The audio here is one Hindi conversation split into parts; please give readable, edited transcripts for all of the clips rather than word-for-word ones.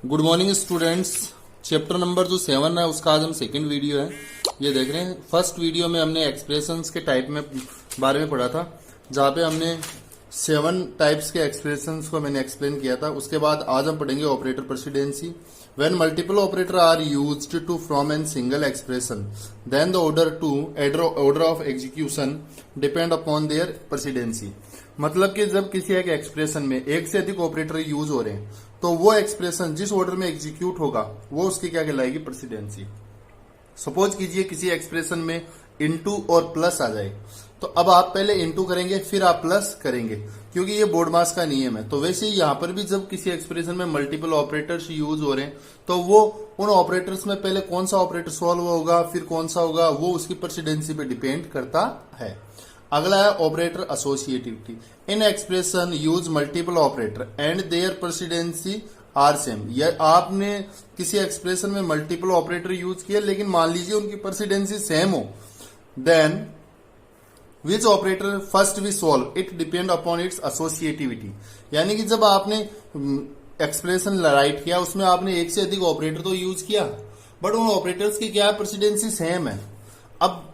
Good morning students. Chapter number जो 7 है उसका आज हम सेकंड वीडियो है ये देख रहे हैं। फर्स्ट वीडियो में हमने एक्सप्रेशंस के टाइप में बारे में पढ़ा था, जहाँ पे हमने 7 टाइप्स के एक्सप्रेशंस को मैंने एक्सप्लेन किया था। उसके बाद आज हम पढ़ेंगे operator precedency. When multiple operator are used to from an single expression then the order of execution depend upon their precedency. मतलब कि जब किसी एक एक्सप्रेशन में एक से अधिक ऑपरेटर यूज हो रहे हैं तो वो एक्सप्रेशन जिस ऑर्डर में एग्जीक्यूट होगा वो उसकी क्या कहलाएगी, प्रेसिडेंसी। सपोज कीजिए किसी एक्सप्रेशन में इनटू और प्लस आ जाए, तो अब आप पहले इनटू करेंगे फिर आप प्लस करेंगे, क्योंकि ये बोर्ड मास का नियम है। तो वैसे ही यहां पर भी जब किसी एक्सप्रेशन में मल्टीपल ऑपरेटर्स यूज हो रहे हैं तो वो उन ऑपरेटर्स में पहले कौन सा ऑपरेटर सॉल्व होगा फिर कौन सा होगा वो उसकी प्रेसिडेंसी पे डिपेंड करता है। अगला है operator associativity. In expression use multiple operator and their precedency are same. ये आपने किसी एक्सप्रेशन में मल्टीपल ऑपरेटर यूज किया लेकिन मान लीजिए उनकी प्रेसिडेंसी सेम हो, then which operator first we solve it depend upon its associativity. यानी कि जब आपने एक्सप्रेशन राइट किया उसमें आपने एक से अधिक ऑपरेटर तो यूज किया बट उन ऑपरेटर्स की क्या प्रेसिडेंसी सेम है। अब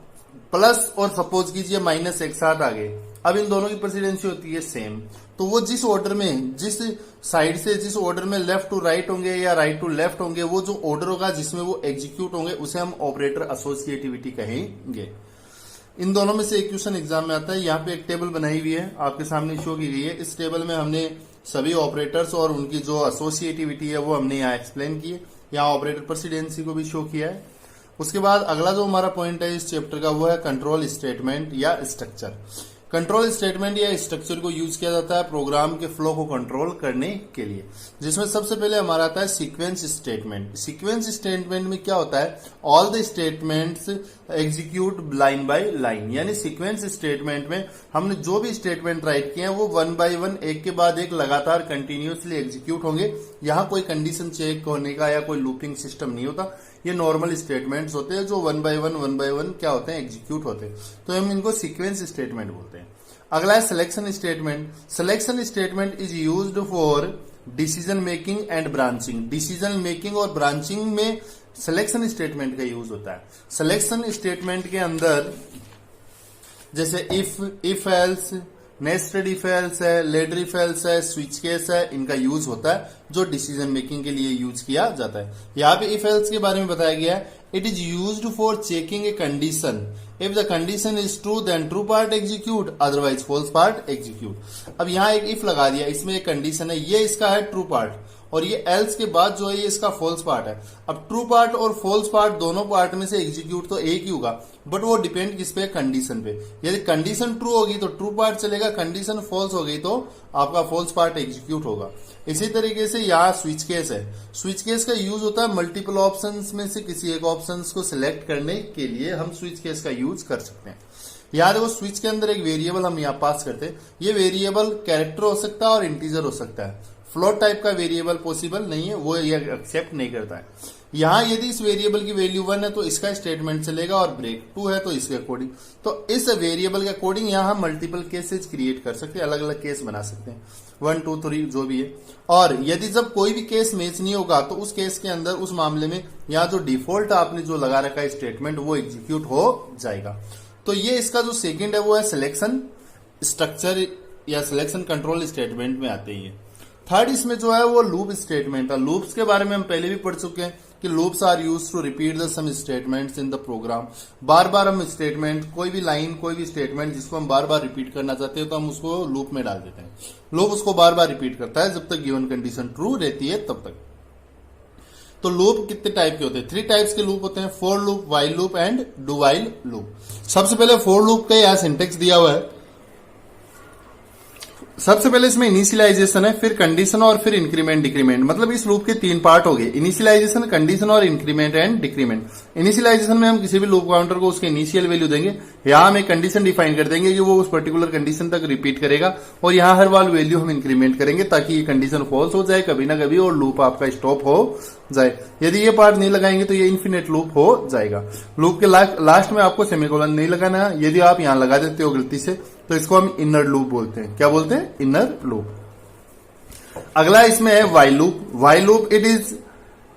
प्लस और सपोज कीजिए माइनस एक साथ आ गए, अब इन दोनों की प्रेसिडेंसी होती है सेम। तो वो जिस ऑर्डर में जिस साइड से जिस ऑर्डर में लेफ्ट टू राइट होंगे या राइट टू लेफ्ट होंगे वो जो ऑर्डर होगा जिसमें वो एग्जीक्यूट होंगे उसे हम ऑपरेटर एसोसिएटिविटी कहेंगे। इन दोनों में से एक क्वेश्चन एग्जाम में आता है। यहाँ पे एक टेबल बनाई हुई है आपके सामने शो की गई है। इस टेबल में हमने सभी ऑपरेटर्स और उनकी जो एसोसिएटिविटी है वो हमने यहाँ एक्सप्लेन की है। यहाँ ऑपरेटर प्रेसिडेंसी को भी शो किया है। उसके बाद अगला जो हमारा पॉइंट है इस चैप्टर का वो है कंट्रोल स्टेटमेंट या स्ट्रक्चर। कंट्रोल स्टेटमेंट या स्ट्रक्चर को यूज किया जाता है प्रोग्राम के फ्लो को कंट्रोल करने के लिए, जिसमें सबसे पहले हमारा आता है सीक्वेंस स्टेटमेंट। सीक्वेंस स्टेटमेंट में क्या होता है, all the statements execute line by line. यानी सीक्वेंस स्टेटमेंट में हमने जो भी स्टेटमेंट राइट किए हैं वो वन बाय वन एक के बाद एक लगातार कंटिन्यूअसली एग्जीक्यूट होंगे। यहाँ कोई कंडीशन चेक होने का या कोई लूपिंग सिस्टम नहीं होता। ये नॉर्मल स्टेटमेंट्स होते हैं जो वन बाय वन क्या होते हैं, एग्जीक्यूट होते हैं। तो हम इनको सीक्वेंस स्टेटमेंट बोलते हैं। अगला है selection statement. Selection statement is used for decision making and branching. Decision making और ब्रांचिंग में सिलेक्शन स्टेटमेंट का यूज होता है। सिलेक्शन स्टेटमेंट के अंदर जैसे if else, nested if else है, लेडर इफ एल्स है, स्विच केस है, इनका यूज होता है जो डिसीजन मेकिंग के लिए यूज किया जाता है। यहाँ पे इफ एल्स के बारे में बताया गया है, it is used for checking a condition. If the condition is true then true part execute, otherwise false part execute. अब यहाँ एक इफ लगा दिया, इसमें एक कंडीशन है, ये इसका है ट्रू पार्ट और ये एल्स के बाद जो है ये इसका फॉल्स पार्ट है। अब ट्रू पार्ट और फॉल्स पार्ट दोनों पार्ट में से एग्जीक्यूट तो एक ही होगा बट वो डिपेंड किस पे, कंडीशन पे। यदि कंडीशन ट्रू होगी तो ट्रू पार्ट चलेगा, कंडीशन फॉल्स हो गई तो आपका फॉल्स पार्ट एग्जीक्यूट होगा। इसी तरीके से यहाँ स्विच केस है। स्विच केस का यूज होता है मल्टीपल ऑप्शंस में से किसी एक ऑप्शंस को सिलेक्ट करने के लिए हम स्विच केस का यूज कर सकते हैं। याद है वो स्विच के अंदर एक वेरिएबल हम यहाँ पास करते हैं। ये वेरिएबल कैरेक्टर हो सकता है और इंटीजर हो सकता है। फ्लोट टाइप का वेरिएबल पॉसिबल नहीं है, वो ये एक्सेप्ट नहीं करता है। यहां यदि इस वेरिएबल की वैल्यू 1 है तो इसका स्टेटमेंट चलेगा और ब्रेक 2 है तो इसके अकॉर्डिंग। तो इस वेरिएबल के अकॉर्डिंग यहां हम मल्टीपल केसेस क्रिएट कर सकते हैं, अलग अलग केस बना सकते हैं, 1 2 3 जो भी है। और यदि जब कोई भी केस मैच नहीं होगा तो उस केस के अंदर उस मामले में यहाँ जो डिफॉल्ट आपने जो लगा रखा है स्टेटमेंट वो एग्जीक्यूट हो जाएगा। तो ये इसका जो सेकेंड है वो है सिलेक्शन स्ट्रक्चर या सिलेक्शन कंट्रोल स्टेटमेंट में आते हैं। थर्ड इसमें जो है वो लूप स्टेटमेंट है। लूप्स के बारे में हम पहले भी पढ़ चुके हैं कि loops are used to repeat the same statements in the program. बार बार हम स्टेटमेंट, कोई भी लाइन, कोई भी स्टेटमेंट जिसको हम बार बार रिपीट करना चाहते हैं तो हम उसको लूप में डाल देते हैं। लूप उसको बार बार रिपीट करता है जब तक गिवन कंडीशन ट्रू रहती है तब तक। तो लूप कितने टाइप के होते हैं, 3 टाइप्स के लूप होते हैं, for loop, while loop and do while loop. सबसे पहले फॉर लूप का यहाँ सिंटेक्स दिया हुआ है। सबसे पहले इसमें इनिशियलाइजेशन है, फिर कंडीशन और फिर इंक्रीमेंट डिक्रीमेंट। मतलब इस लूप के 3 पार्ट हो गए, इनिशियलाइजेशन, कंडीशन और इंक्रीमेंट एंड डिक्रीमेंट। इनिशियलाइजेशन में हम किसी भी लूप काउंटर को उसके इनिशियल वैल्यू देंगे। यहाँ हम एक कंडीशन डिफाइन कर देंगे कि वो उस पर्टिकुलर कंडीशन तक रिपीट करेगा और यहाँ हर बार वैल्यू हम इंक्रीमेंट करेंगे ताकि ये कंडीशन फॉल्स हो जाए कभी ना कभी और लूप आपका स्टॉप हो जाए। यदि ये पार्ट नहीं लगाएंगे तो ये इन्फिनिट लूप हो जाएगा। लूप के लास्ट में आपको सेमीकोलन नहीं लगाना है। यदि आप यहाँ लगा देते हो गलती से तो इसको हम इनर लूप बोलते हैं। क्या बोलते हैं? Inner loop. अगला इसमें है while loop. While loop it is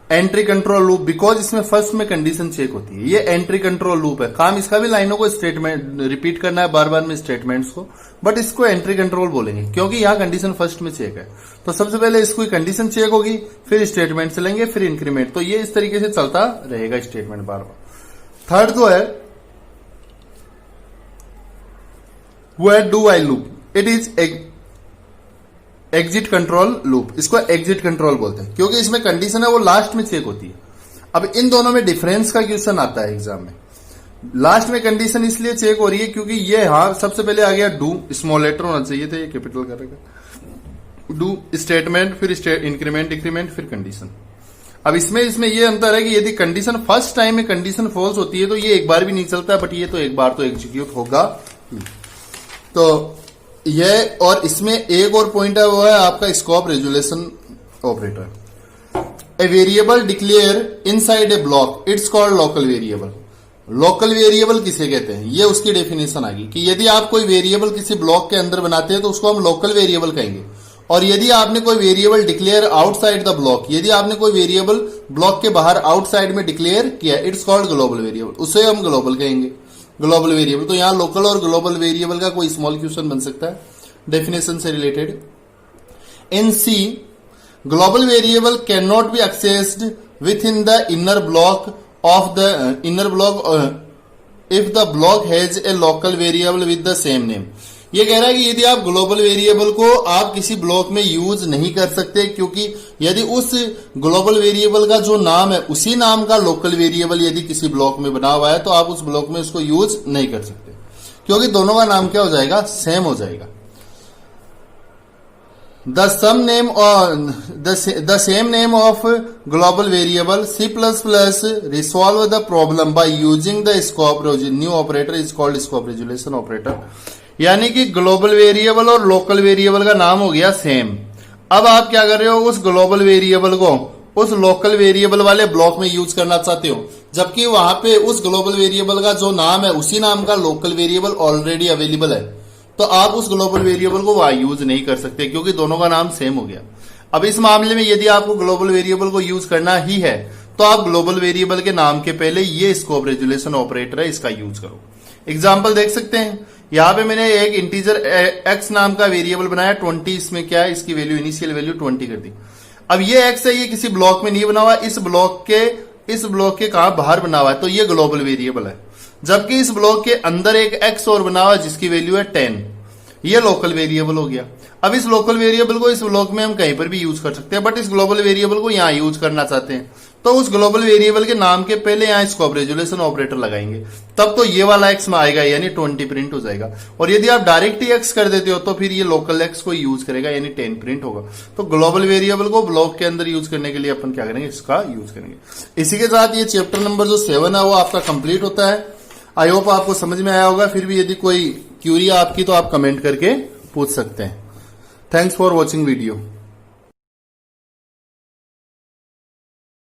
entry control loop, because इसमें फर्स्ट में कंडीशन चेक होती है। ये एंट्री कंट्रोल लूप है, काम इसका भी लाइनों को स्टेटमेंट रिपीट करना है बार बार में स्टेटमेंट्स को, बट इसको एंट्री कंट्रोल बोलेंगे क्योंकि यहाँ कंडीशन फर्स्ट में चेक है। तो सबसे पहले इसको कंडीशन चेक होगी, फिर स्टेटमेंट से लेंगे, फिर इंक्रीमेंट। तो ये इस तरीके से चलता रहेगा स्टेटमेंट बार बार। थर्ड जो है वो है do while loop. It is exit control loop, इसको एग्जिट कंट्रोल बोलते हैं क्योंकि इसमें कंडीशन है वो लास्ट में चेक होती है। अब इन दोनों में डिफरेंस का क्वेश्चन आता है एग्जाम में। लास्ट में कंडीशन इसलिए चेक हो रही है क्योंकि ये हाँ सबसे पहले आ गया डू, स्मॉल लेटर होना चाहिए था, ये कैपिटल करेगा। डू स्टेटमेंट, फिर इंक्रीमेंट डिक्रीमेंट, फिर कंडीशन। अब इसमें ये अंतर है कि यदि कंडीशन फर्स्ट टाइम में कंडीशन फॉल्स होती है तो ये एक बार भी नहीं चलता है, बट ये तो एक बार तो एग्जीक्यूट होगा। तो ये, और इसमें एक और पॉइंट है वो है आपका scope resolution operator. A variable declare inside a block, it's called local variable. Local variable किसे कहते हैं, ये उसकी डेफिनेशन आ गई कि यदि आप कोई वेरिएबल किसी ब्लॉक के अंदर बनाते हैं तो उसको हम लोकल वेरिएबल कहेंगे। और यदि आपने कोई variable declare outside the block, यदि आपने कोई वेरिएबल ब्लॉक के बाहर आउटसाइड में डिक्लेयर किया, इट्स कॉल्ड ग्लोबल वेरिएबल, उसे हम ग्लोबल कहेंगे, ग्लोबल वेरिएबल। तो यहां लोकल और ग्लोबल वेरिएबल का कोई स्मॉल क्वेश्चन बन सकता है डेफिनेशन से related. In C, global variable can not be accessed within the inner block of the inner block if the block has a local variable with the same name. ये कह रहा है कि यदि आप ग्लोबल वेरिएबल को आप किसी ब्लॉक में यूज नहीं कर सकते, क्योंकि यदि उस ग्लोबल वेरिएबल का जो नाम है उसी नाम का लोकल वेरिएबल यदि किसी ब्लॉक में बना हुआ है तो आप उस ब्लॉक में उसको यूज नहीं कर सकते, क्योंकि दोनों का नाम क्या हो जाएगा, सेम हो जाएगा। The same name of global variable C++ resolve the problem by using the scope new operator is called scope resolution operator. यानी कि ग्लोबल वेरिएबल और लोकल वेरिएबल का नाम हो गया सेम। अब आप क्या कर रहे हो, उस ग्लोबल वेरिएबल को उस लोकल वेरिएबल वाले ब्लॉक में यूज करना चाहते हो, जबकि वहां पे उस ग्लोबल वेरिएबल का जो नाम है उसी नाम का लोकल वेरिएबल ऑलरेडी अवेलेबल है, तो आप उस ग्लोबल वेरिएबल को वहां यूज नहीं कर सकते क्योंकि दोनों का नाम सेम हो गया। अब इस मामले में यदि आपको ग्लोबल वेरिएबल को यूज करना ही है तो आप ग्लोबल वेरिएबल के नाम के पहले ये स्कोप रेजुलेशन ऑपरेटर है, इसका यूज करो। एग्जाम्पल देख सकते हैं, यहां पे मैंने एक इंटीजर x नाम का वेरिएबल बनाया 20, इसमें क्या है, इसकी वैल्यू इनिशियल वैल्यू 20 कर दी। अब ये x है, ये किसी ब्लॉक में नहीं बना हुआ, इस ब्लॉक के कहां बाहर बना हुआ है, तो ये ग्लोबल वेरिएबल है। जबकि इस ब्लॉक के अंदर एक x और बना हुआ है जिसकी वैल्यू है 10, ये लोकल वेरिएबल हो गया। अब इस लोकल वेरिएबल को इस ब्लॉक में हम कहीं पर भी यूज कर सकते हैं, बट इस ग्लोबल वेरिएबल को यहां यूज करना चाहते हैं तो उस ग्लोबल वेरिएबल के नाम के पहले यहां स्कोप रेजुलेशन ऑपरेटर लगाएंगे, तब तो ये वाला x में आएगा यानी 20 प्रिंट हो जाएगा। और यदि आप डायरेक्ट ही x कर देते हो तो फिर ये लोकल x को यूज करेगा यानी 10 प्रिंट होगा। तो ग्लोबल वेरिएबल को ब्लॉक के अंदर यूज करने के लिए अपन क्या करेंगे, इसका यूज करेंगे। इसी के साथ ये चैप्टर नंबर जो 7 है वो आपका कंप्लीट होता है। आई होप आपको समझ में आया होगा। फिर भी यदि कोई क्यूरी आपकी तो आप कमेंट करके पूछ सकते हैं। Thanks for watching video.